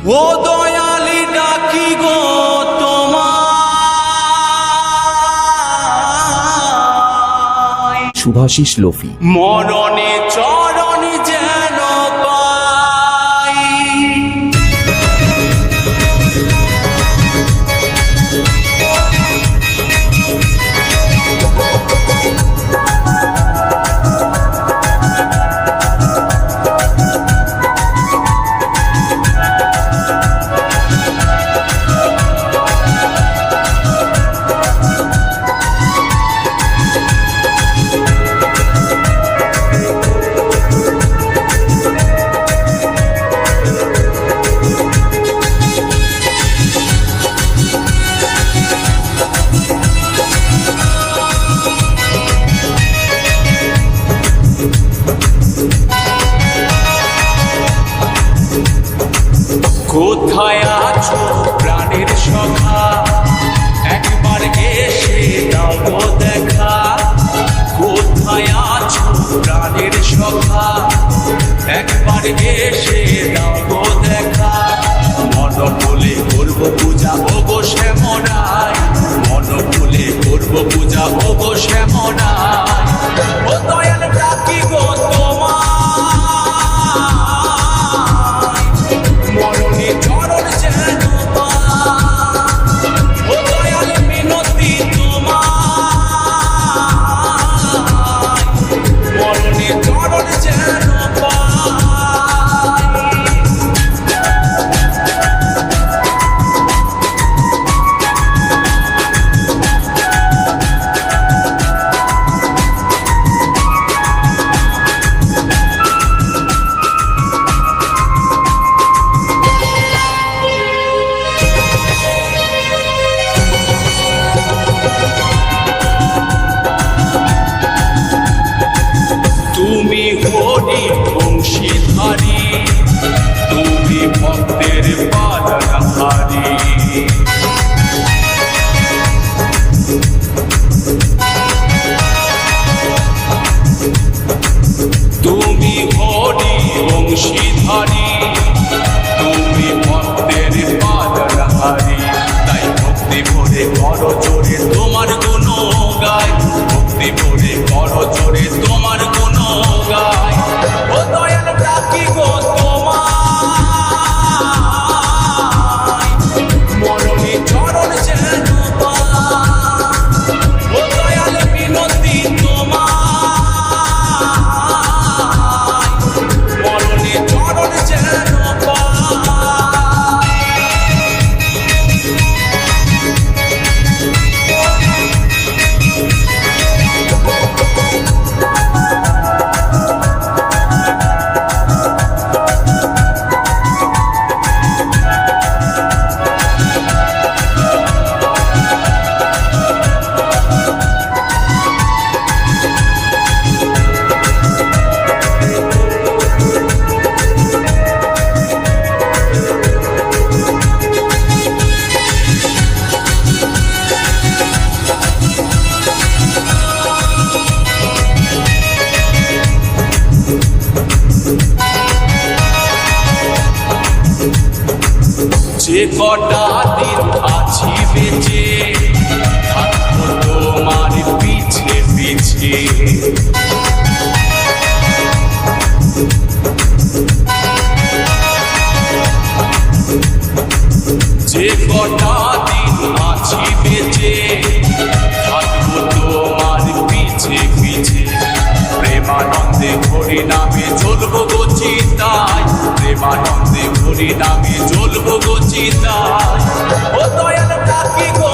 ও দয়ালি ডাকি গো তোমায়, শুভাশিস লোফি। মরণে চরণে যেন পাই। কোথায় আছো প্রাণের সখা, একবার এসে দাও গো দেখা। কোথায় আছো প্রাণের সখা, একবার এসে দাও গো দেখা। মন বলে করব পূজা ও গো শ্যামরায়, মন বলে করব পূজা ও গো শ্যামরায়। ও দয়াল ডাকি গো তোমায়, মরণে চরণ যেন পাই। ও দয়াল মিনতি তোমায়, মরণে চরণ যেন পাই। তুমি হরি বংশীধারী, তুমি ভক্তের পালনহারী। তুমি হরি বংশীধারী, তুমি ভক্তের পালনহারী। তাই ভক্তি ভরে করো জোরে তোমার গুণ গায়, ভক্তি ভরে করো জোরে তোমার গুণ গায়। ও দয়াল ডাকি গো তোমায়, মরণে চরণ যেন পাই। ও দয়াল মিনতি তোমায়, মরণে চরণ যেন পাই। যে কটা দিন আছি বেঁচে, থাকবো তোমার পিছে পিছে। যে কটা দিন আছি বেঁচে, থাকবো তোমার পিছে পিছে। প্রেমানন্দে হরি নামে চলবো গো চিতায়, প্রেমানন্দে হরি নামে চলবো গো চিতায়। ও দয়াল ডাকি গো